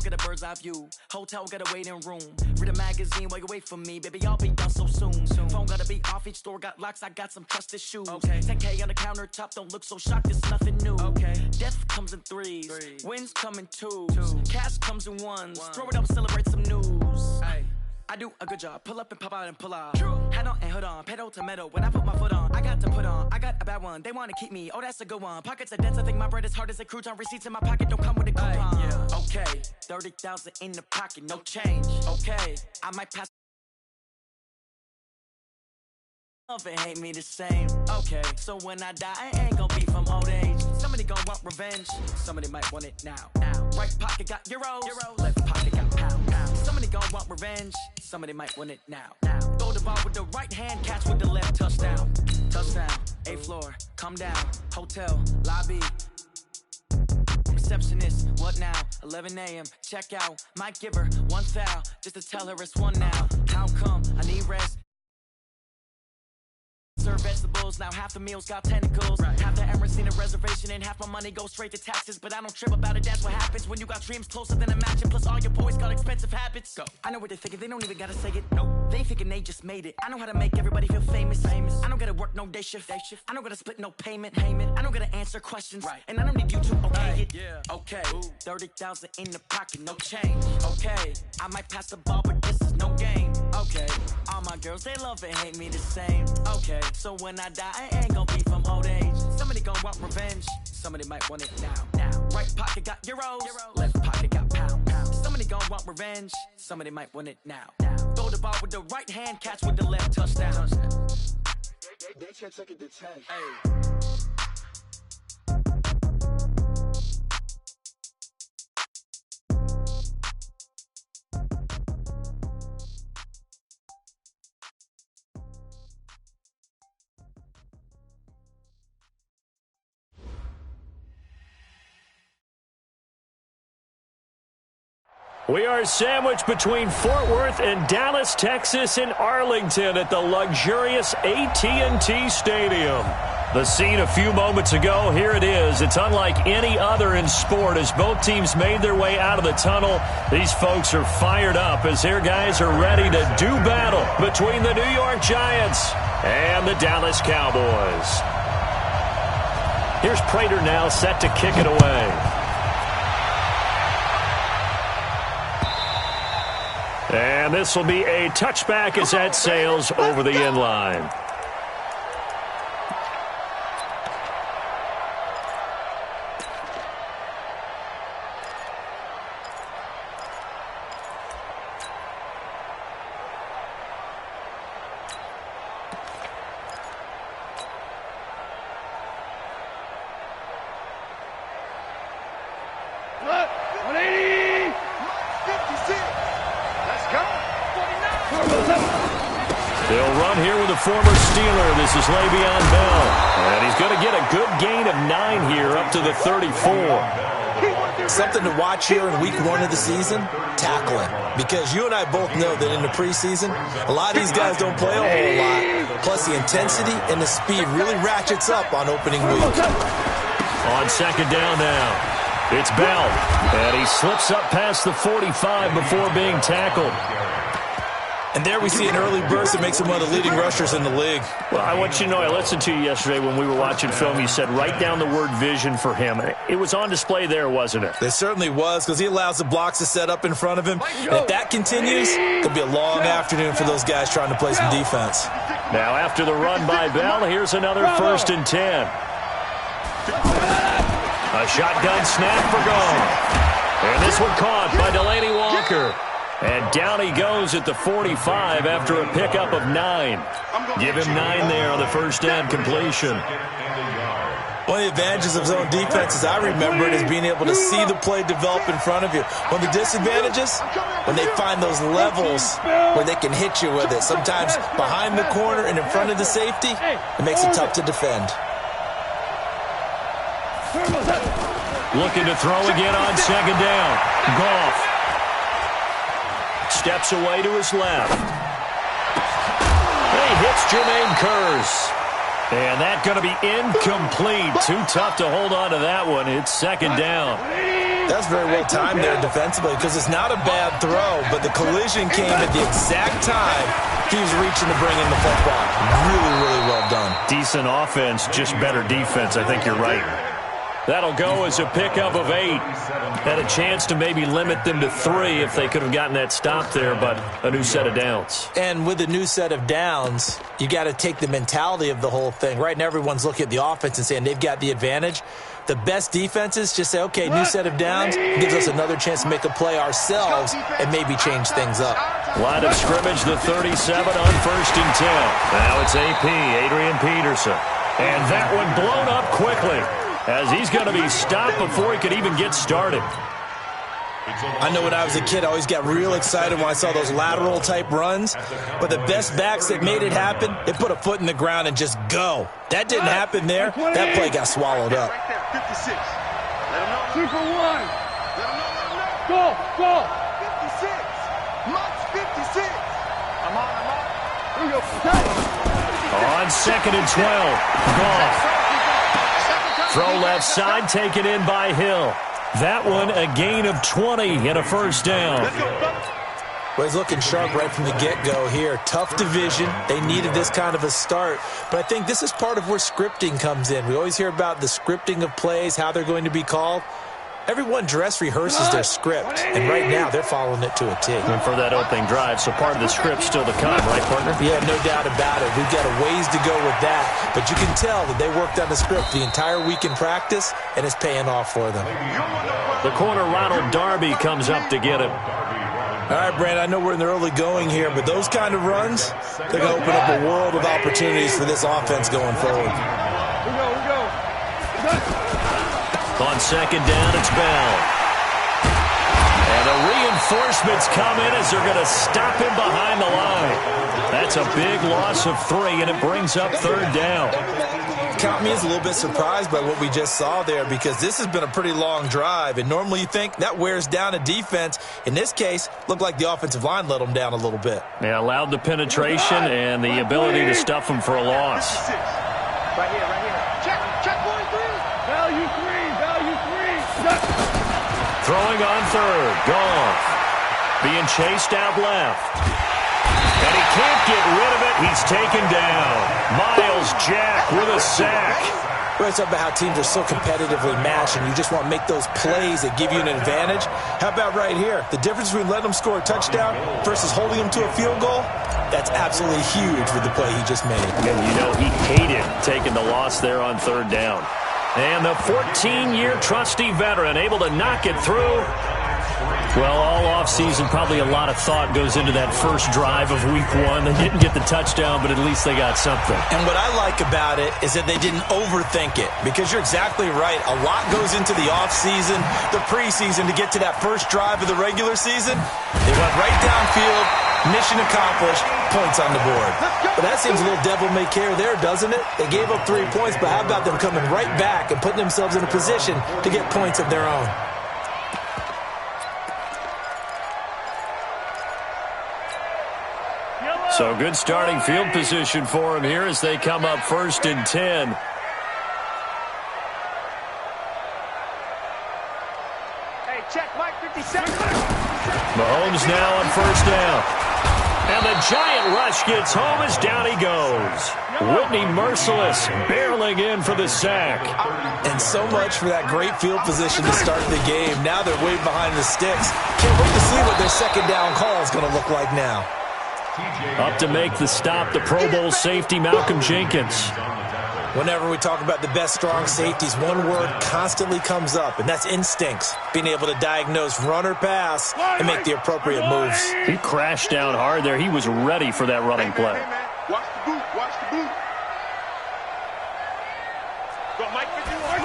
get a bird's eye view. Hotel got a waiting room. Read a magazine while you wait for me. Baby, I'll be done so soon. Phone gotta be off, each store got locks. I got some trusted shoes. 10K on the countertop, don't look so shocked, it's nothing new. Death comes in threes. Wins come in twos. Cash comes in ones. Throw it up, celebrate some news. I do a good job. Pull up and pop out and pull off. Head on and hood on. Pedal to metal. When I put my foot on, I got to put on. I got a bad one. They want to keep me. Oh, that's a good one. Pockets are dense. I think my bread is hard as a crouton. Receipts in my pocket don't come with a coupon. Okay. 30,000 in the pocket. No change. Okay. I might pass. Love and hate me the same. Okay. So when I die, I ain't gonna be from old age. Somebody gonna want revenge. Somebody might want it now. Right pocket got euros. Left pocket got pounds. Somebody gon' want revenge. Somebody might want it now. Throw the ball with the right hand, catch with the left. Touchdown. Touchdown. 8th floor. Come down. Hotel. Lobby. Receptionist. What now? 11 a.m. Check out. Might give her one foul just to tell her it's one now. How come? I need rest. Serve vegetables, now half the meals got tentacles. Half the Emirates need a reservation and half my money goes straight to taxes. But I don't trip about it, that's what happens when you got dreams closer than a match. And plus all your boys got expensive habits. Go. I know what they're thinking, they don't even gotta say it. Nope. They thinking they just made it. I know how to make everybody feel famous. I don't gotta work no day shift. I don't gotta split no payment. I don't gotta answer questions. And I don't need you to okay it. Okay. 30,000 in the pocket, no change. Okay. I might pass the ball, but this is no game. Okay. All my girls, they love and hate me the same. Okay. So when I die, I ain't gonna be from old age. Somebody gonna want revenge. Somebody might want it now. Right pocket got euros. Left pocket got pounds. Somebody gonna want revenge. Somebody might want it now. Throw the ball with the right hand, catch with the left. Touchdown. They can't take it to 10. We are sandwiched between Fort Worth and Dallas, Texas, and Arlington at the luxurious AT&T Stadium. The scene a few moments ago, here it is. It's unlike any other in sport as both teams made their way out of the tunnel. These folks are fired up as their guys are ready to do battle between the New York Giants and the Dallas Cowboys. Here's Prater now set to kick it away. And this will be a touchback as that sails over the end line. They'll run here with a former Steeler. This is Le'Veon Bell. And he's going to get a good gain of 9 here up to the 34. Something to watch here in week 1 of the season, tackling. Because you and I both know that in the preseason, a lot of these guys don't play a whole lot. Plus the intensity and the speed really ratchets up on opening week. On second down now, it's Bell. And he slips up past the 45 before being tackled. And there we see an early burst that makes him one of the leading rushers in the league. Well, I want you to know, I listened to you yesterday when we were watching film. You said write down the word vision for him. It was on display there, wasn't it? It certainly was, because he allows the blocks to set up in front of him. And if that continues, it'll be a long afternoon for those guys trying to play some defense. Now, after the run by Bell, here's another 1st and 10. A shotgun snap for Gone. And this one caught by Delaney Walker. And down he goes at the 45 after a pickup of 9. Give him 9 there on the first down completion. One of the advantages of zone defense, as I remember it, is being able to see the play develop in front of you. One of the disadvantages, when they find those levels where they can hit you with it, sometimes behind the corner and in front of the safety, it makes it tough to defend. Looking to throw again on second down. Goff steps away to his left. He hits Jermaine Kearse. And that's going to be incomplete. Too tough to hold on to that one. It's second down. That's very well timed there defensively because it's not a bad throw, but the collision came at the exact time he was reaching to bring in the football. Really, really well done. Decent offense, just better defense. I think you're right. That'll go as a pickup of 8. Had a chance to maybe limit them to 3 if they could have gotten that stop there, but a new set of downs. And with a new set of downs, you got to take the mentality of the whole thing. Right now, everyone's looking at the offense and saying they've got the advantage. The best defenses just say, okay, new set of downs gives us another chance to make a play ourselves and maybe change things up. Line of scrimmage, the 37 on 1st and 10. Now it's AP, Adrian Peterson. And that one blown up quickly, as he's going to be stopped before he could even get started. I know when I was a kid, I always got real excited when I saw those lateral-type runs. But the best backs that made it happen, they put a foot in the ground and just go. That didn't happen there. That play got swallowed up. 56. Let him know. 2 for 1. Let him know. Go, go. 56. Much 56. I'm on. Here we go. On 2nd and 12. Goff. Throw left side, taken in by Hill. That one a gain of 20 and a first down. Well, he's looking sharp right from the get-go here. Tough division. They needed this kind of a start. But I think this is part of where scripting comes in. We always hear about the scripting of plays, how they're going to be called. Everyone dress rehearses their script, and right now they're following it to a T. And for that opening drive, so part of the script still to come, right, partner? Yeah, no doubt about it. We've got a ways to go with that, but you can tell that they worked on the script the entire week in practice, and it's paying off for them. The corner, Ronald Darby, comes up to get him. All right, Brandon, I know we're in the early going here, but those kind of runs, they're going to open up a world of opportunities for this offense going forward. We go. On 2nd down, it's Bell. And the reinforcements come in as they're going to stop him behind the line. That's a big loss of 3, and it brings up 3rd down. Count me as a little bit surprised by what we just saw there, because this has been a pretty long drive, and normally you think that wears down a defense. In this case, looked like the offensive line let them down a little bit. Yeah, allowed the penetration and the ability to stuff them for a loss. Right here. Check 1-3. Value 3. Throwing on 3rd. Goff. Being chased out left. And he can't get rid of it. He's taken down. Miles Jack with a sack. We're talking about how teams are so competitively matched, and you just want to make those plays that give you an advantage. How about right here? The difference between letting them score a touchdown versus holding them to a field goal, that's absolutely huge with the play he just made. And you know he hated taking the loss there on 3rd down. And the 14-year trusty veteran able to knock it through. Well, all offseason, probably a lot of thought goes into that first drive of Week 1. They didn't get the touchdown, but at least they got something. And what I like about it is that they didn't overthink it, because you're exactly right. A lot goes into the offseason, the preseason, to get to that first drive of the regular season. They went right downfield, mission accomplished, points on the board. But that seems a little devil-may-care there, doesn't it? They gave up 3 points, but how about them coming right back and putting themselves in a position to get points of their own? So good starting field position for him here as they come up 1st and 10. Hey, check Mike 57. Mahomes now on 1st down. And the giant rush gets home as down he goes. Whitney Merciless barreling in for the sack. And so much for that great field position to start the game. Now they're way behind the sticks. Can't wait to see what their 2nd down call is going to look like now. Up to make the stop, the Pro Bowl safety, Malcolm Jenkins. Whenever we talk about the best strong safeties, one word constantly comes up, and that's instincts. Being able to diagnose run or pass and make the appropriate moves. He crashed down hard there. He was ready for that running play. Hey, man. Watch the boot. Go, Mike 51.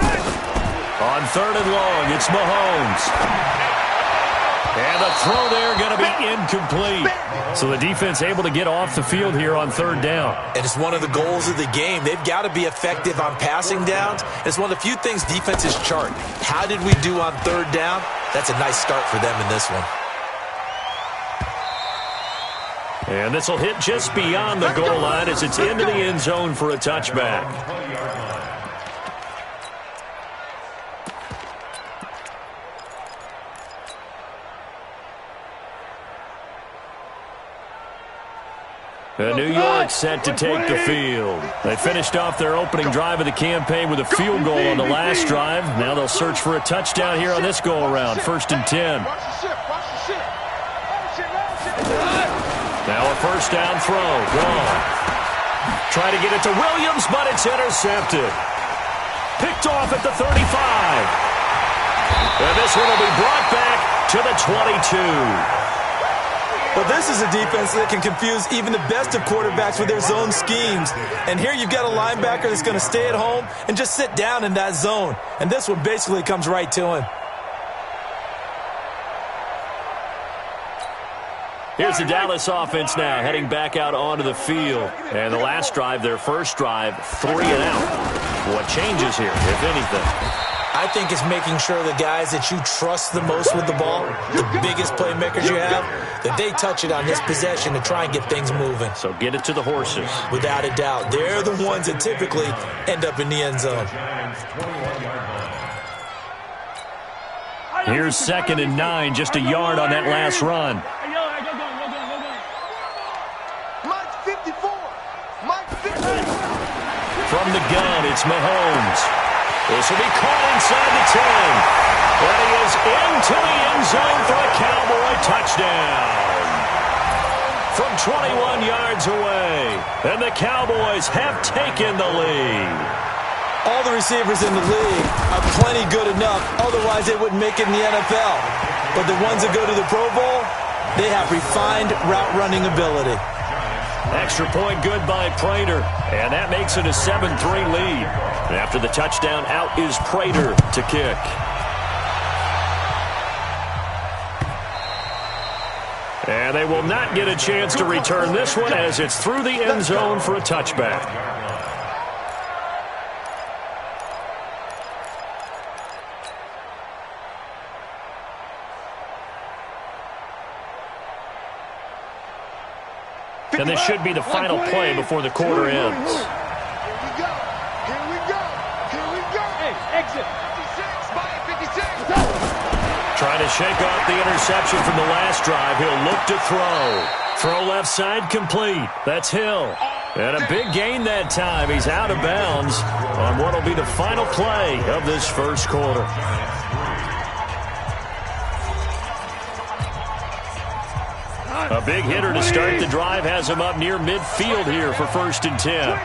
On 3rd and long, it's Mahomes. And the throw there going to be incomplete. So the defense able to get off the field here on 3rd down. And it's one of the goals of the game. They've got to be effective on passing downs. It's one of the few things defenses chart. How did we do on 3rd down? That's a nice start for them in this one. And this will hit just beyond the goal line as it's into the end zone for a touchback. New York set to take the field. They finished off their opening drive of the campaign with a field goal on the last drive. Now they'll search for a touchdown here on this go-around. 1st and 10. Now a first down throw. Gone. Try to get it to Williams, but it's intercepted. Picked off at the 35. And this one will be brought back to the 22. Well, this is a defense that can confuse even the best of quarterbacks with their zone schemes. And here you've got a linebacker that's going to stay at home and just sit down in that zone. And this one basically comes right to him. Here's the Dallas offense now, heading back out onto the field. And the last drive, their first drive, 3 and out. What changes here, if anything? I think it's making sure the guys that you trust the most with the ball, the biggest playmakers you have, that they touch it on this possession to try and get things moving. So get it to the horses. Without a doubt. They're the ones that typically end up in the end zone. Here's 2nd and 9, just a yard on that last run. From the gun, it's Mahomes. This will be caught inside the 10. And he is into the end zone for a Cowboy touchdown. From 21 yards away. And the Cowboys have taken the lead. All the receivers in the league are plenty good enough. Otherwise, they wouldn't make it in the NFL. But the ones that go to the Pro Bowl, they have refined route running ability. Extra point good by Prater. And that makes it a 7-3 lead. And after the touchdown, out is Prater to kick. And they will not get a chance to return this one as it's through the end zone for a touchback. And this should be the final play before the quarter ends. Here we go. Hey, exit. 56. Trying to shake off the interception from the last drive. He'll look to throw. Throw left side complete. That's Hill. And a big gain that time. He's out of bounds on what will be the final play of this first quarter. A big hitter to start the drive has him up near midfield here for 1st and 10.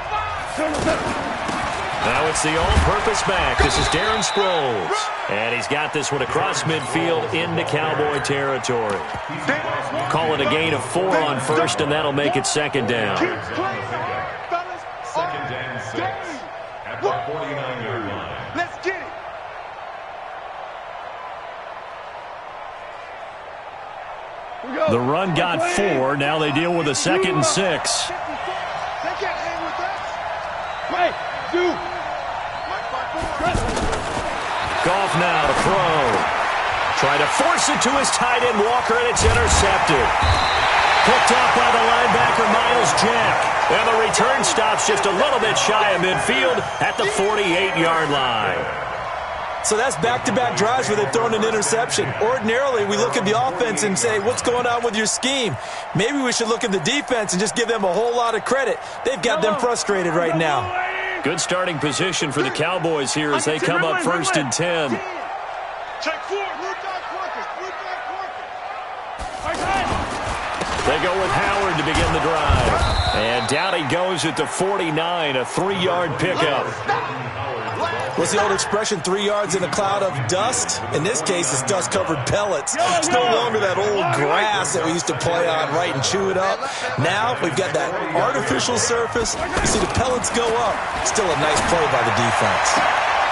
Now it's the all-purpose back. This is Darren Sproles. And he's got this one across midfield into Cowboy territory. Call it a gain of 4 on 1st, and that'll make it 2nd down. 2nd and 6 at the 49-yard line. Let's get it. The run got 4. Now they deal with a 2nd and 6. They can't hang with us. Wait, dude. Goff now to throw. Try to force it to his tight end Walker, and it's intercepted. Picked off by the linebacker Miles Jack. And the return stops just a little bit shy of midfield at the 48-yard line. So that's back-to-back drives where they've thrown an interception. Ordinarily, we look at the offense and say, what's going on with your scheme? Maybe we should look at the defense and just give them a whole lot of credit. They've got them frustrated right now. Good starting position for the Cowboys here as they come up 1st and 10. Check 4. They go with Howard to begin the drive. And down he goes at the 49, a 3-yard pickup. What's the old expression, 3 yards in a cloud of dust? In this case, it's dust-covered pellets. It's no longer that old grass that we used to play on, right, and chew it up. Now we've got that artificial surface. You see the pellets go up. Still a nice play by the defense.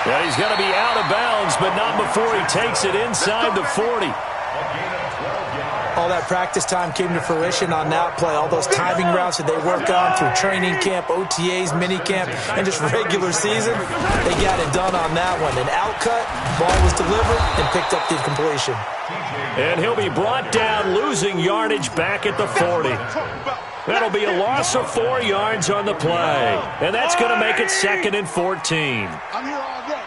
Yeah, he's going to be out of bounds, but not before he takes it inside the 40. All that practice time came to fruition on that play. All those timing routes that they work on through training camp, OTAs, minicamp, and just regular season, they got it done on that one. An outcut, ball was delivered, and picked up the completion. And he'll be brought down, losing yardage back at the 40. That'll be a loss of 4 yards on the play. And that's going to make it 2nd and 14. I'm here all day.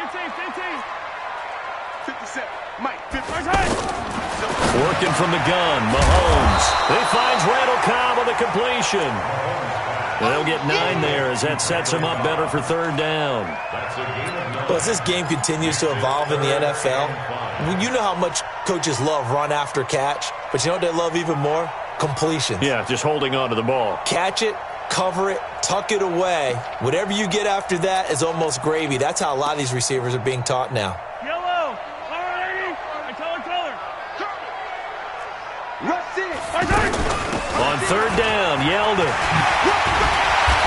15. 57. Mike, 50. Working from the gun, Mahomes. He finds Randall Cobb with a completion. They'll get 9 there as that sets him up better for third down. Well, as this game continues to evolve in the NFL, you know how much coaches love run after catch, but you know what they love even more? Completions. Yeah, just holding on to the ball. Catch it, cover it, tuck it away. Whatever you get after that is almost gravy. That's how a lot of these receivers are being taught now. Yellow. All right, I color. Rush it. On third down, Yeldon.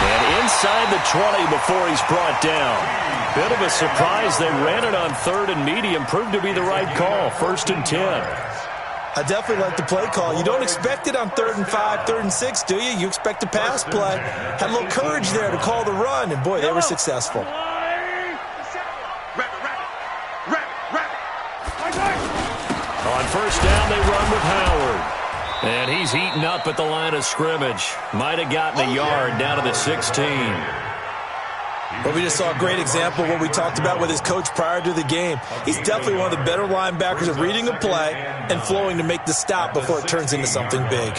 And inside the 20 before he's brought down. Bit of a surprise. They ran it on third and medium. Proved to be the right call. 1st and 10. I definitely like the play call. You don't expect it on 3rd and 5, 3rd and 6, do you? You expect a pass play. Had a little courage there to call the run, and boy, they were successful. On first down, they run with Howard. And he's heating up at the line of scrimmage. Might have gotten a yard down to the 16. But we just saw a great example of what we talked about with his coach prior to the game. He's definitely one of the better linebackers at reading a play and flowing to make the stop before it turns into something big.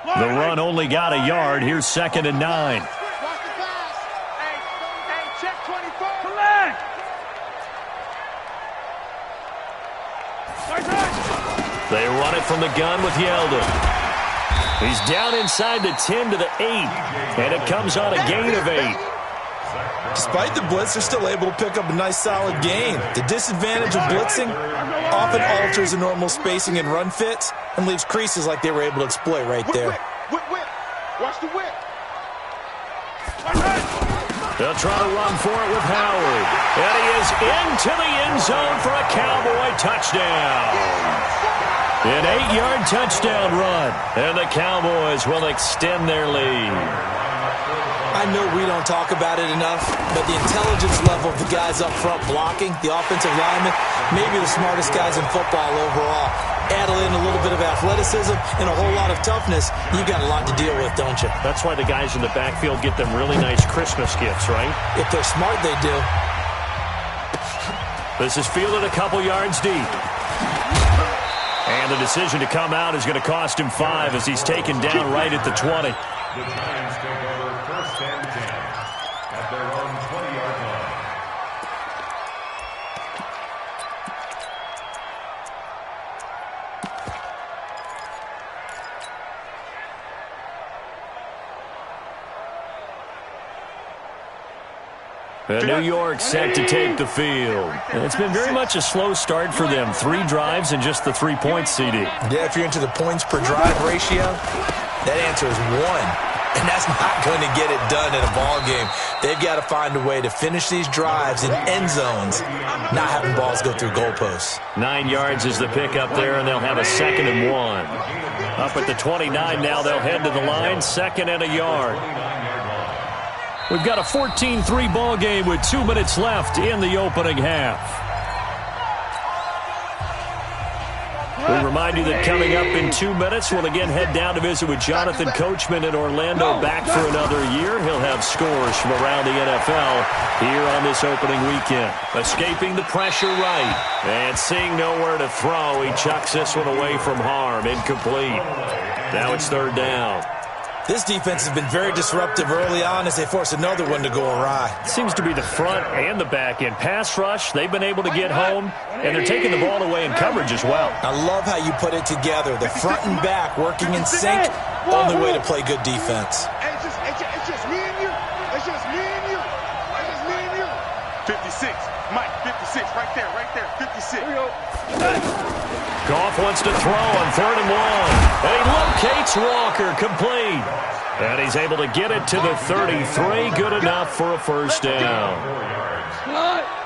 The run only got a yard. Here's 2nd and 9. Watch the pass. Hey, check 24. Collect. They run it from the gun with Yeldon. He's down inside the 10 to the 8, and it comes on a gain of 8. Despite the blitz, they're still able to pick up a nice, solid gain. The disadvantage of blitzing often alters the normal spacing and run fits and leaves creases like they were able to exploit right there. Whip. Watch the whip. They'll try to run for it with Howard. And he is into the end zone for a Cowboy touchdown. An 8-yard touchdown run. And the Cowboys will extend their lead. I know we don't talk about it enough, but the intelligence level of the guys up front blocking, the offensive linemen, maybe the smartest guys in football overall. Add in a little bit of athleticism and a whole lot of toughness, you got a lot to deal with, don't you? That's why the guys in the backfield get them really nice Christmas gifts, right? If they're smart, they do. This is fielded a couple yards deep. And the decision to come out is going to cost him 5 as he's taken down right at the 20. The Giants take over 1st and 10 at their own 20-yard line. New York set to take the field. And it's been very much a slow start for them. 3 drives and just the 3-point CD. Yeah, if you're into the points per drive ratio, that answer is 1. And that's not going to get it done in a ball game. They've got to find a way to finish these drives in end zones, not having balls go through goalposts. 9 yards is the pickup there, and they'll have a 2nd and 1. Up at the 29 now, they'll head to the line, 2nd and a yard. We've got a 14-3 ball game with 2 minutes left in the opening half. We remind you that coming up in 2 minutes, we'll again head down to visit with Jonathan Coachman in Orlando, back for another year. He'll have scores from around the NFL here on this opening weekend. Escaping the pressure right, and seeing nowhere to throw, he chucks this one away from harm, incomplete. Now it's 3rd down. This defense has been very disruptive early on as they force another one to go awry. Seems to be the front and the back end. Pass rush, they've been able to get home, and they're taking the ball away in coverage as well. I love how you put it together. The front and back working in sync, only way to play good defense. It's just me and you. It's just me and you. It's just me and you. 56. Mike, 56. Right there. 56. Here we go. Goff wants to throw on 3rd and 1. And he locates Walker, complete. And he's able to get it to the 33. Good enough for a 1st down.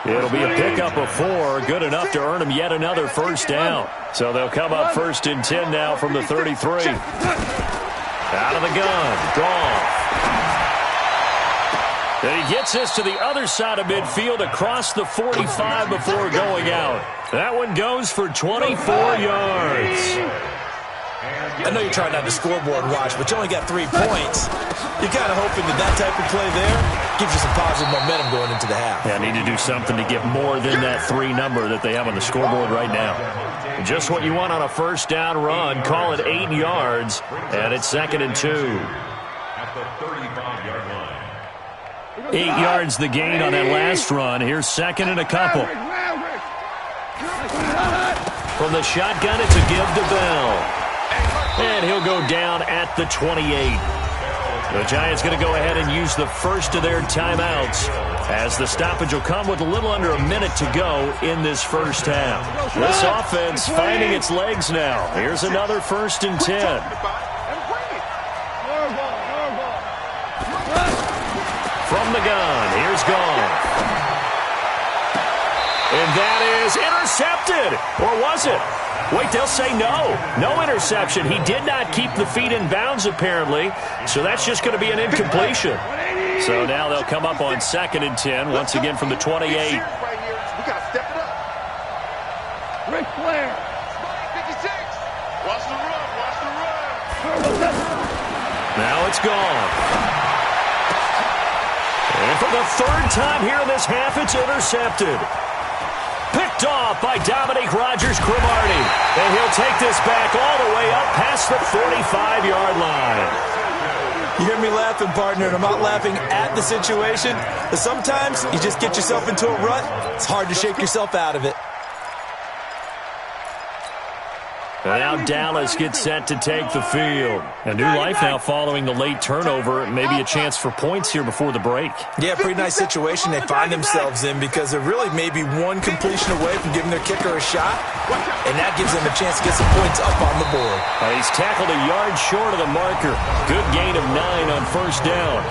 It'll be a pickup of 4. Good enough to earn him yet another 1st down. So they'll come up 1st and 10 now from the 33. Out of the gun, Goff. And he gets this to the other side of midfield across the 45 before going out. That one goes for 24 yards. I know you're trying not to scoreboard watch, but you only got 3 points. You're kind of hoping that type of play there gives you some positive momentum going into the half. Yeah, need to do something to get more than that 3 number that they have on the scoreboard right now. Just what you want on a first down run. Call it 8 yards, and it's 2nd and 2. At the 35-yard line. 8 yards the gain on that last run. Here's 2nd and a couple. From the shotgun, it's a give to Bell. And he'll go down at the 28. The Giants going to go ahead and use the first of their timeouts, as the stoppage will come with a little under a minute to go in this first half. This offense finding its legs now. Here's another 1st and 10. From the gun, here's Gone. And that is intercepted. Or was it? Wait, they'll say no. No interception. He did not keep the feet in bounds, apparently. So that's just going to be an incompletion. So now they'll come up on 2nd and 10, once again from the 28. We got to step it up. Ric Flair. 56. Watch the run. Watch the run. Now it's Gone. And for the 3rd time here in this half, it's intercepted. Picked off by Dominique Rodgers-Cromartie. And he'll take this back all the way up past the 45-yard line. You hear me laughing, partner, and I'm not laughing at the situation. But sometimes you just get yourself into a rut. It's hard to shake yourself out of it. Now Dallas gets set to take the field. A new life now following the late turnover. Maybe a chance for points here before the break. Yeah, pretty nice situation they find themselves in, because they're really maybe one completion away from giving their kicker a shot, and that gives them a chance to get some points up on the board. He's tackled a yard short of the marker. Good gain of 9 on 1st down.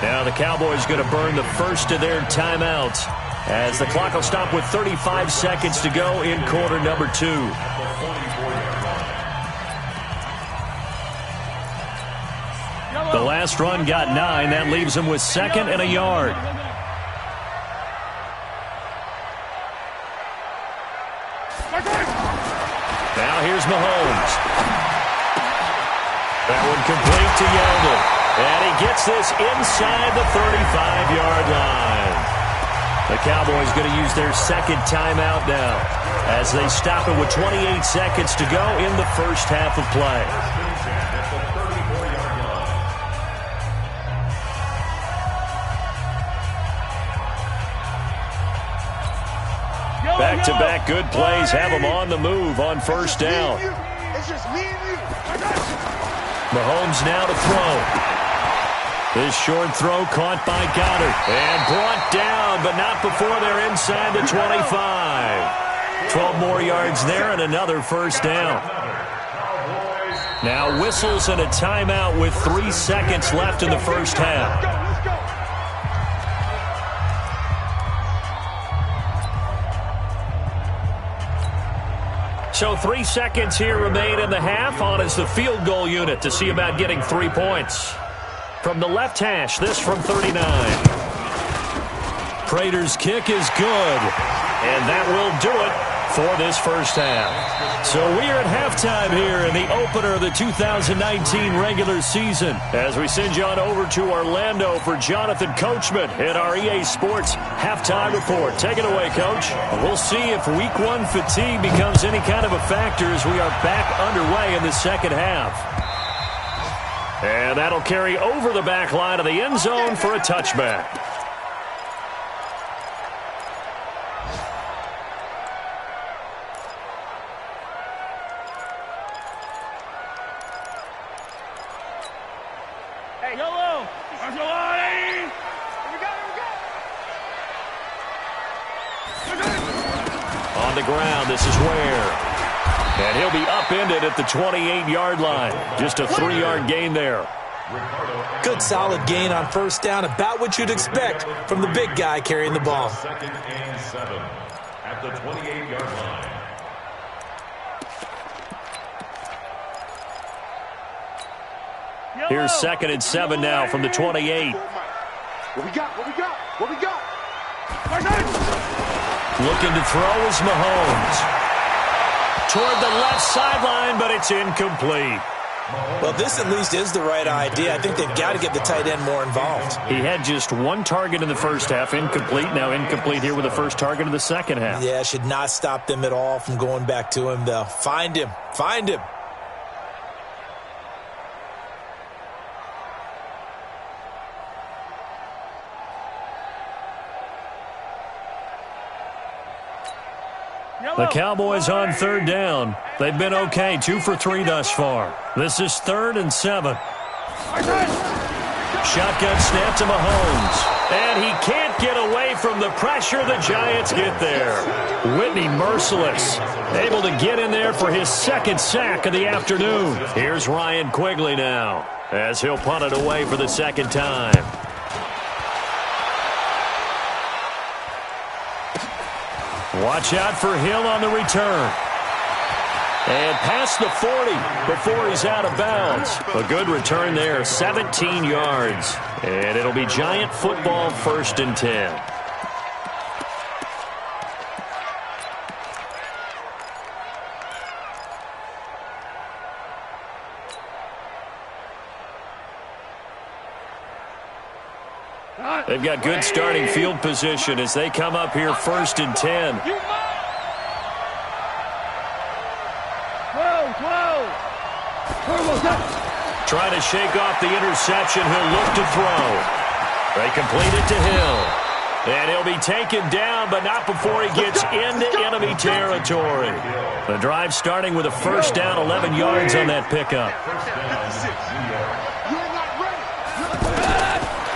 Now the Cowboys going to burn the first of their timeouts, as the clock will stop with 35 seconds to go in quarter number 2. The last run got 9. That leaves him with 2nd and a yard. Now here's Mahomes. That one complete to Yeldon. And he gets this inside the 35-yard line. The Cowboys going to use their 2nd timeout now, as they stop it with 28 seconds to go in the first half of play. Back-to-back good plays have them on the move on 1st down. It's just me and you. Mahomes now to throw. This short throw caught by Goddard and brought down, but not before they're inside the 25. 12 more yards there and another 1st down. Now whistles and a timeout with 3 seconds left in the first half. So 3 seconds here remain in the half. On is the field goal unit to see about getting 3 points. From the left hash, this from 39. Prater's kick is good. And that will do it for this first half. So we are at halftime here in the opener of the 2019 regular season, as we send you on over to Orlando for Jonathan Coachman in our EA Sports halftime report. Take it away, Coach. We'll see if week 1 fatigue becomes any kind of a factor as we are back underway in the second half. And that'll carry over the back line of the end zone for a touchback. On the ground, this is Ware. And he'll be upended at the 28-yard line. Just a 3-yard gain there. Good solid gain on 1st down, about what you'd expect from the big guy carrying the ball. 2nd and 7 at the 28-yard line. Here's 2nd and 7 now from the 28. What we got? What we got? What we got? Looking to throw is Mahomes. toward the left sideline, but it's incomplete. Well, this at least is the right idea. I think they've got to get the tight end more involved. He had just one target in the first half, incomplete. Now incomplete here with the first target of the second half. Yeah, should not stop them at all from going back to him, though. Find him. Find him. The Cowboys on third down. They've been okay, 2 for 3 thus far. This is 3rd and 7. Shotgun snap to Mahomes. And he can't get away from the pressure. The Giants get there. Whitney merciless. Able to get in there for his second sack of the afternoon. Here's Ryan Quigley now as he'll punt it away for the second time. Watch out for Hill on the return. And past the 40 before he's out of bounds. A good return there, 17 yards. And it'll be Giant football, 1st and 10. They've got good starting field position as they come up here 1st and 10. Trying to shake off the interception. He'll look to throw. They complete it to Hill. And he'll be taken down, but not before he gets into enemy territory. The drive starting with a first down, 11 yards on that pickup.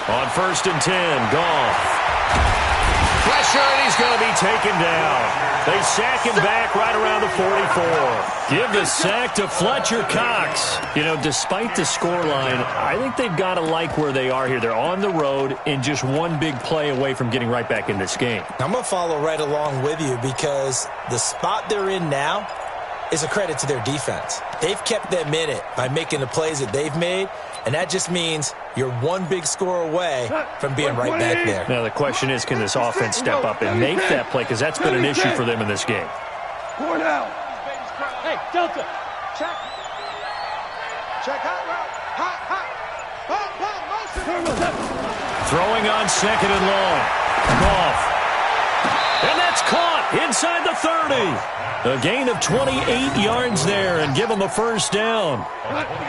On 1st and 10, Goff. Pressure, and he's going to be taken down. They sack him back right around the 44. Give the sack to Fletcher Cox. You know, despite the scoreline, I think they've got to like where they are here. They're on the road and just one big play away from getting right back in this game. I'm going to follow right along with you because the spot they're in now is a credit to their defense. They've kept them in it by making the plays that they've made, and that just means you're one big score away from being right back there. Now, the question is, can this offense step up and make that play? Because that's been an issue for them in this game. Four now. Hey, Delta. Check. Check hot route. Hot. Motion. Throwing on 2nd and long. Goff. And that's caught inside the 30. A gain of 28 yards there and give him a first down.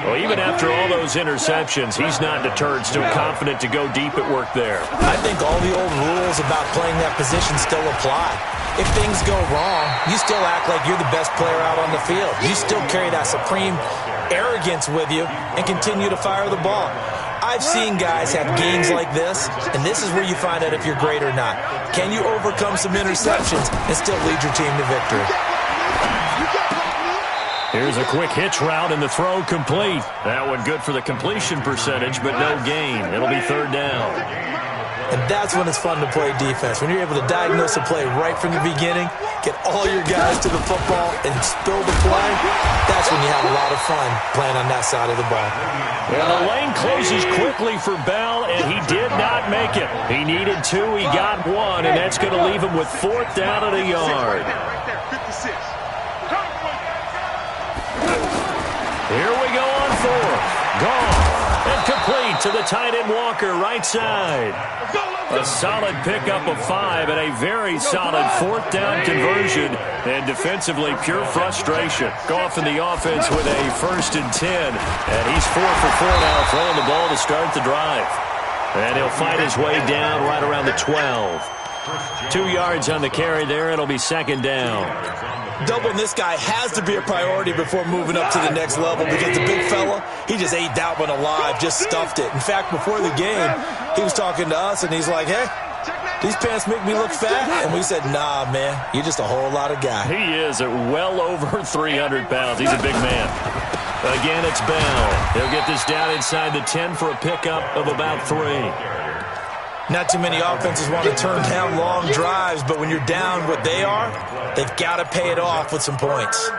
Well, even after all those interceptions, he's not deterred, still confident to go deep at work there. I think all the old rules about playing that position still apply. If things go wrong, you still act like you're the best player out on the field. You still carry that supreme arrogance with you and continue to fire the ball. I've seen guys have games like this, and this is where you find out if you're great or not. Can you overcome some interceptions and still lead your team to victory? Here's a quick hitch route, and the throw complete. That one good for the completion percentage, but no gain. It'll be 3rd down. And that's when it's fun to play defense. When you're able to diagnose a play right from the beginning, get all your guys to the football, and spill the play, that's when you have a lot of fun playing on that side of the ball. Well, the lane closes quickly for Bell, and he did not make it. He needed 2, he got 1, and that's going to leave him with 4th down and a yard. Here we go on 4th. Gone. And complete to the tight end Walker, right side. A solid pickup of 5 and a very solid 4th down conversion. And defensively, pure frustration. Goff in the offense with a 1st and 10. And he's 4 for 4 now, throwing the ball to start the drive. And he'll fight his way down right around the 12. 2 yards on the carry there. It'll be 2nd down. Doubling this guy has to be a priority before moving up to the next level because the big fella, he just ate that one alive, just stuffed it. In fact, before the game, he was talking to us, and he's like, hey, these pants make me look fat. And we said, nah, man, you're just a whole lot of guy. He is at well over 300 pounds. He's a big man. Again, it's Bell. He'll get this down inside the 10 for a pickup of about 3. Not too many offenses want to turn down long drives, but when you're down what they are, they've got to pay it off with some points.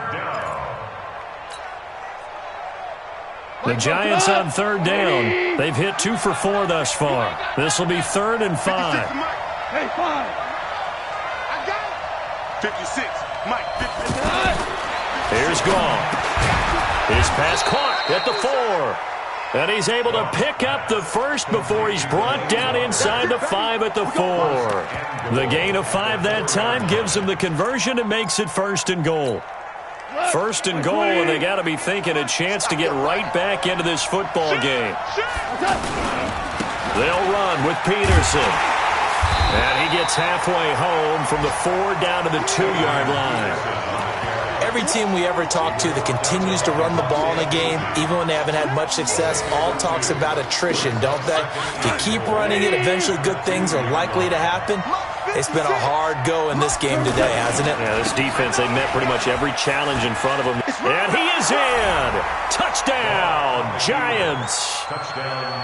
The Giants on 3rd down. They've hit 2 for 4 thus far. This will be 3rd and 5. Hey, 5. I got it. 56. Mike, 56. Here's Gall. His pass caught at the 4. And he's able to pick up the first before he's brought down inside the 5 at the 4. The gain of 5 that time gives him the conversion and makes it 1st and goal. 1st and goal, and they got to be thinking a chance to get right back into this football game. They'll run with Peterson. And he gets halfway home from the 4 down to the 2-yard line. Every team we ever talk to that continues to run the ball in a game, even when they haven't had much success, all talks about attrition, don't they? If you keep running it, eventually good things are likely to happen. It's been a hard go in this game today, hasn't it? Yeah, this defense, they met pretty much every challenge in front of them. And he is in! Touchdown, Giants!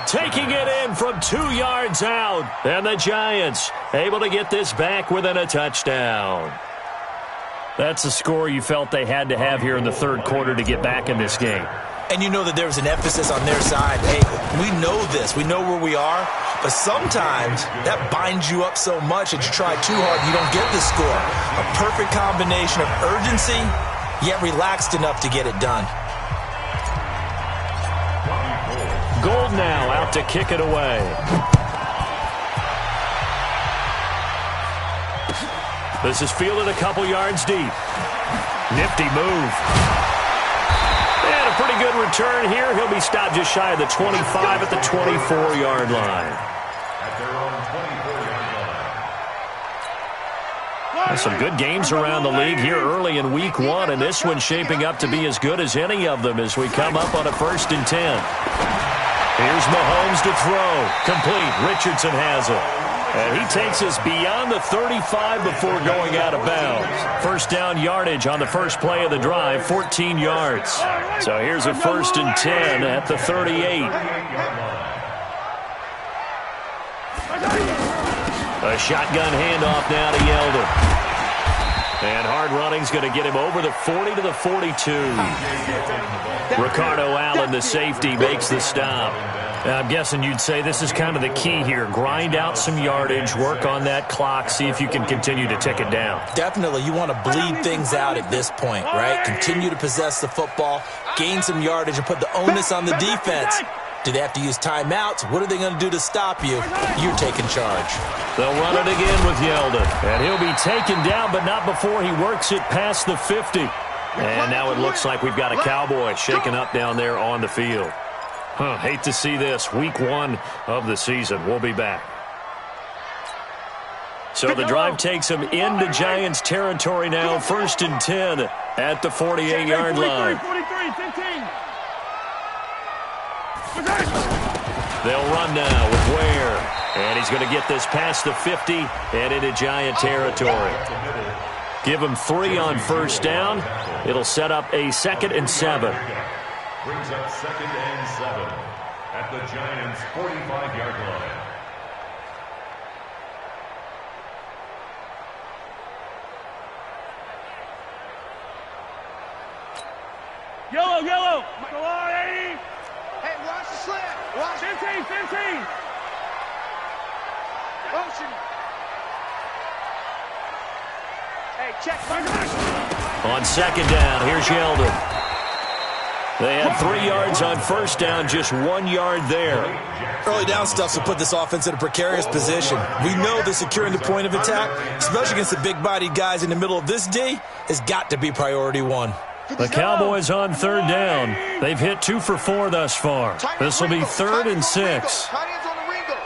Taking it in from 2 yards out. And the Giants able to get this back within a touchdown. That's a score you felt they had to have here in the 3rd quarter to get back in this game. And you know that there was an emphasis on their side. Hey, we know this. We know where we are. But sometimes that binds you up so much that you try too hard and you don't get the score. A perfect combination of urgency, yet relaxed enough to get it done. Gold now out to kick it away. This is fielded a couple yards deep. Nifty move. And a pretty good return here. He'll be stopped just shy of the 25 at the 24-yard line. At their own 24-yard line. There's some good games around the league here early in week 1, and this one's shaping up to be as good as any of them as we come up on a 1st and 10. Here's Mahomes to throw. Complete. Richardson has it. And he takes us beyond the 35 before going out of bounds. 1st down yardage on the first play of the drive, 14 yards. So here's a 1st and 10 at the 38. A shotgun handoff now to Yeldon. And hard running's going to get him over the 40 to the 42. Ricardo Allen, the safety, makes the stop. I'm guessing you'd say this is kind of the key here. Grind out some yardage, work on that clock, see if you can continue to tick it down. Definitely. You want to bleed things out at this point, right? Continue to possess the football, gain some yardage, and put the onus on the defense. Do they have to use timeouts? What are they going to do to stop you? You're taking charge. They'll run it again with Yeldon. And he'll be taken down, but not before he works it past the 50. And now it looks like we've got a Cowboy shaking up down there on the field. Hate to see this. Week 1 of the season. We'll be back. So the drive takes them into Giants territory now. 1st and 10 at the 48-yard line. They'll run now with Ware. And he's going to get this past the 50 and into Giant territory. Give him 3 on 1st down. It'll set up a 2nd and 7. Brings up 2nd and 7 at the Giants' 45-yard line. Yellow, yellow. Hey, watch the slant. Watch 15. motion. Hey, check. On 2nd down, here's Yeldon. They had 3 yards on 1st down, just 1 yard there. Early down stuff to put this offense in a precarious position. We know that securing the point of attack, especially against the big-bodied guys in the middle of this D, has got to be priority 1. The Cowboys on 3rd down. They've hit 2 for 4 thus far. This will be 3rd and 6. Tight ends on the Ringo.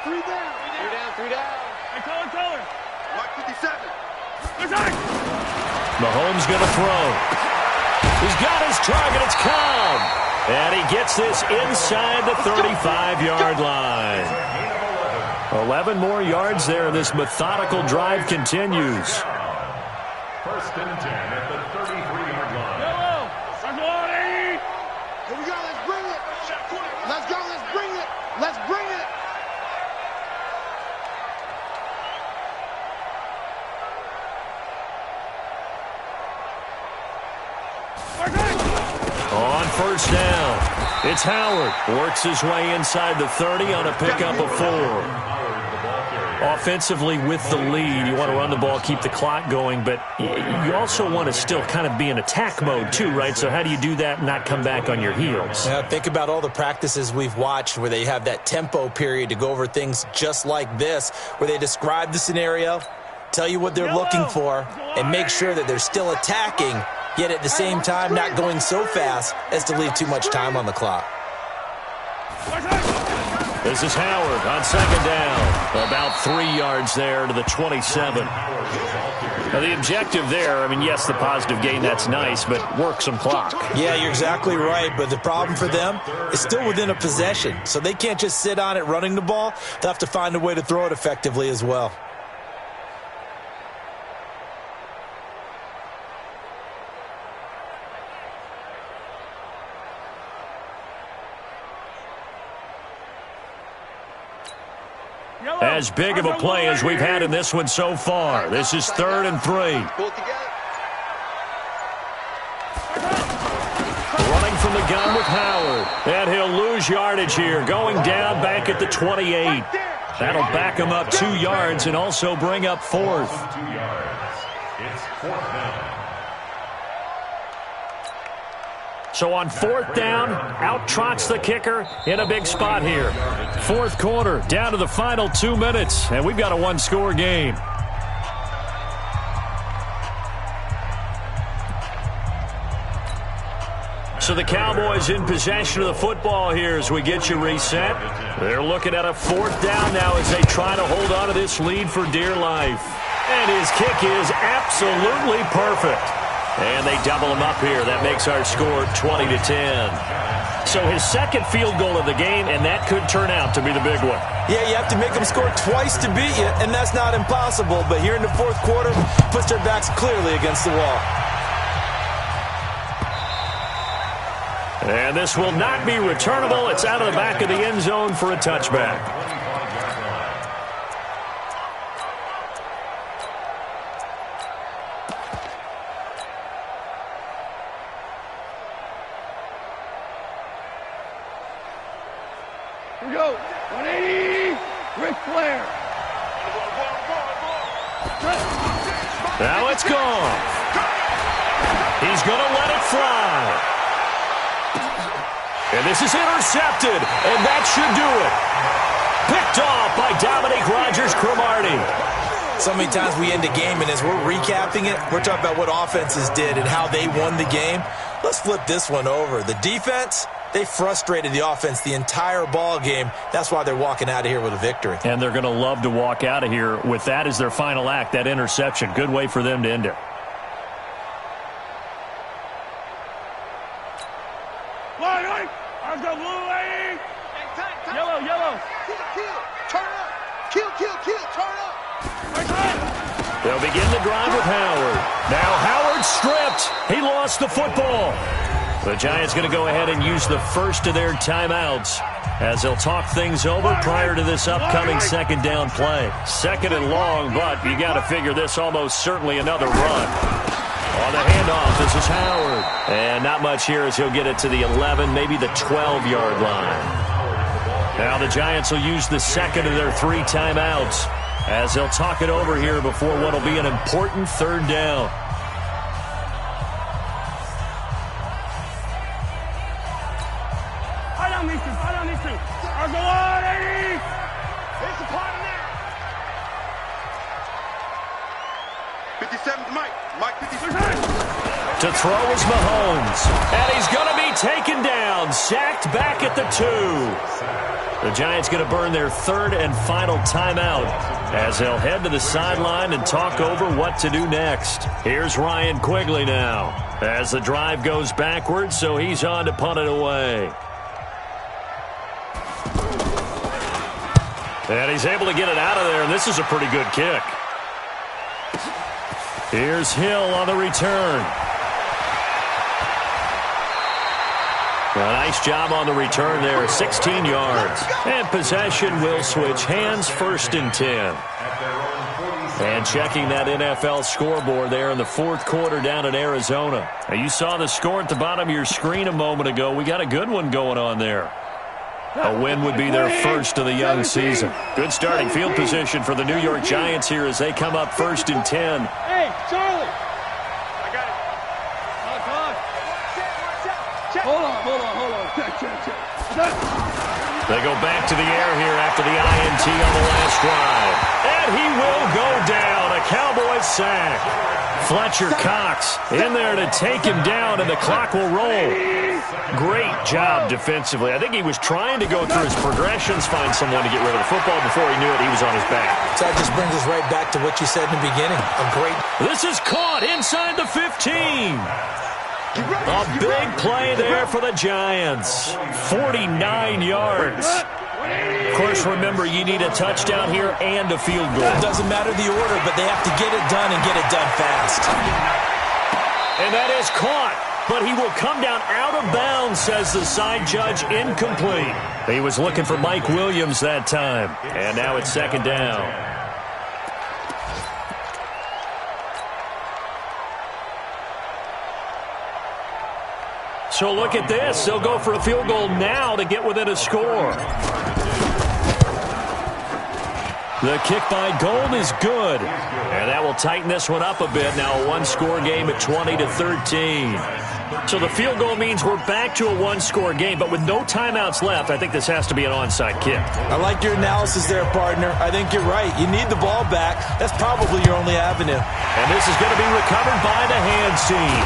3 down. Hey, color. Mark 57. Mahomes going to throw. He's got his target. It's Cobb. And he gets this inside the 35-yard line. 11 more yards there, and this methodical drive continues. 1st and 10 at the 33-yard line. Here we go. Let's bring it. Let's go. Let's bring it. Let's bring it. On 1st down, it's Howard. Works his way inside the 30 on a pickup of 4. Howard, the ball carrier. Offensively with the lead, you want to run the ball, keep the clock going, but you also want to still kind of be in attack mode too, right? So how do you do that and not come back on your heels? Yeah, think about all the practices we've watched where they have that tempo period to go over things just like this, where they describe the scenario, tell you what they're looking for, and make sure that they're still attacking, yet at the same time not going so fast as to leave too much time on the clock. This is Howard on second down. About 3 yards there to the 27. Now, the objective there, I mean, yes, the positive gain, that's nice, but work some clock. Yeah, you're exactly right, but the problem for them is still within a possession, so they can't just sit on it running the ball. They'll have to find a way to throw it effectively as well. As big of a play as we've had in this one so far. This is 3rd and 3. Running from the gun with Howard. And he'll lose yardage here. Going down back at the 28. That'll back him up 2 yards and also bring up 4th. 2 yards. It's 4th down. So on 4th down, out trots the kicker in a big spot here. 4th quarter, down to the final 2 minutes, and we've got a one-score game. So the Cowboys in possession of the football here as we get you reset. They're looking at a 4th down now as they try to hold on to this lead for dear life. And his kick is absolutely perfect. And they double him up here. That makes our score 20-10. So his second field goal of the game, and that could turn out to be the big one. Yeah, you have to make them score twice to beat you, and that's not impossible. But here in the 4th quarter, puts their backs clearly against the wall. And this will not be returnable. It's out of the back of the end zone for a touchback. Here we go. 180. Ric Flair. Now it's gone. He's going to let it fly. And this is intercepted, and that should do it. Picked off by Dominique Rodgers-Cromartie. So many times we end a game, and as we're recapping it, we're talking about what offenses did and how they won the game. Let's flip this one over. The defense, they frustrated the offense the entire ball game. That's why they're walking out of here with a victory. And they're going to love to walk out of here with that as their final act, that interception. Good way for them to end it. Yellow, yellow. Turn up. Kill, turn up. They'll begin the drive with Howard. Now Howard stripped. He lost the football. The Giants going to go ahead and use the first of their timeouts as they'll talk things over prior to this upcoming 2nd down play. 2nd and long, but you got to figure this almost certainly another run. On the handoff, this is Howard. And not much here as he'll get it to the 11, maybe the 12-yard line. Now the Giants will use the 2nd of their 3 timeouts as they'll talk it over here before what will be an important 3rd down. Fight on these two. I'll go on, 80. It's a part of now. 57's Mike. Mike 57. To throw is Mahomes. And he's going to be taken down. Sacked back at the 2. The Giants going to burn their 3rd and final timeout as they'll head to the sideline and talk over what to do next. Here's Ryan Quigley now as the drive goes backwards, so he's on to punt it away. And he's able to get it out of there, and this is a pretty good kick. Here's Hill on the return. A nice job on the return there, 16 yards. And possession will switch hands, 1st and 10. And checking that NFL scoreboard there in the 4th quarter down in Arizona. Now you saw the score at the bottom of your screen a moment ago. We got a good one going on there. A win would be their first of the young season. Good starting field position for the New York Giants here as they come up 1st and 10. Hey, Charlie. I got it. Hold on. Check. They go back to the air here after the INT on the last drive. And he will go down. A Cowboys sack. Fletcher Cox in there to take him down, and the clock will roll. Great job defensively. I think he was trying to go through his progressions, find someone to get rid of the football. Before he knew it, he was on his back. So that just brings us right back to what you said in the beginning. This is caught inside the 15. A big play there for the Giants. 49 yards. Of course, remember, you need a touchdown here and a field goal. It doesn't matter the order, but they have to get it done and get it done fast. And that is caught, but he will come down out of bounds, says the side judge. Incomplete. He was looking for Mike Williams that time. And now it's 2nd down. So look at this. They'll go for a field goal now to get within a score. The kick by Gold is good. And that will tighten this one up a bit. Now a one-score game at 20-13. So the field goal means we're back to a one-score game, but with no timeouts left, I think this has to be an onside kick. I like your analysis there, partner. I think you're right. You need the ball back. That's probably your only avenue. And this is going to be recovered by the hands team.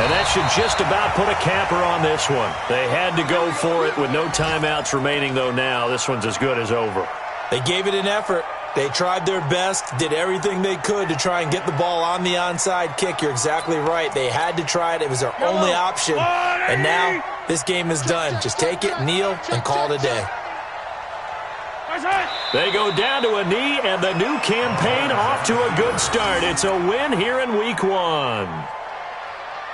And that should just about put a capper on this one. They had to go for it with no timeouts remaining, though now. This one's as good as over. They gave it an effort. They tried their best, did everything they could to try and get the ball on the onside kick. You're exactly right. They had to try it. It was their only option. And now this game is done. Just take it, kneel, and call it a day. They go down to a knee, and the new campaign off to a good start. It's a win here in Week 1.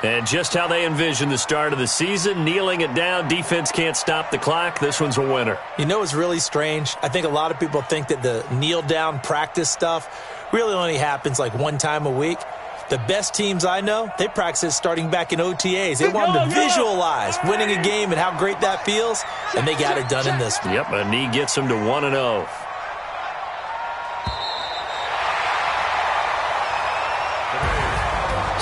And just how they envision the start of the season, kneeling it down, defense can't stop the clock. This one's a winner. You know what's really strange? I think a lot of people think that the kneel-down practice stuff really only happens like one time a week. The best teams I know, they practice it starting back in OTAs. They want them to visualize winning a game and how great that feels, and they got it done in this one. Yep, a knee gets them to 1-0.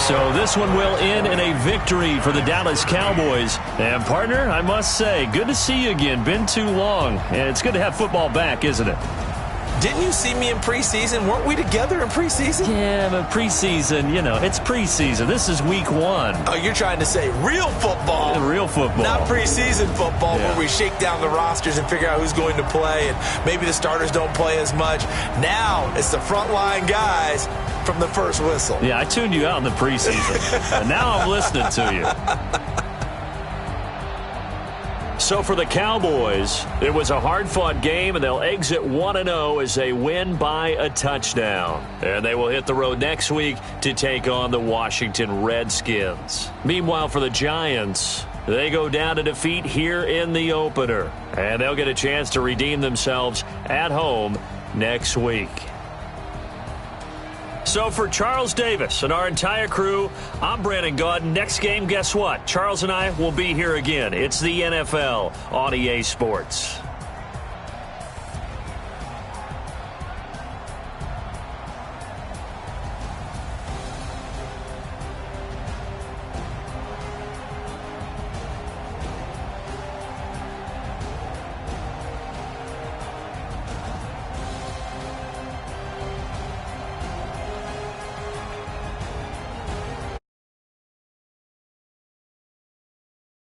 So this one will end in a victory for the Dallas Cowboys. And, partner, I must say, good to see you again. Been too long. And it's good to have football back, isn't it? Didn't you see me in preseason? Weren't we together in preseason? Yeah, but preseason, you know, it's preseason. This is Week 1. Oh, you're trying to say real football. Yeah, real football. Not preseason football where we shake down the rosters and figure out who's going to play, and maybe the starters don't play as much. Now it's the frontline guys from the first whistle. Yeah, I tuned you out in the preseason. And now I'm listening to you. So for the Cowboys, it was a hard-fought game, and they'll exit 1-0 as they win by a touchdown. And they will hit the road next week to take on the Washington Redskins. Meanwhile, for the Giants, they go down to defeat here in the opener. And they'll get a chance to redeem themselves at home next week. So for Charles Davis and our entire crew, I'm Brandon Gaudin. Next game, guess what? Charles and I will be here again. It's the NFL on EA Sports.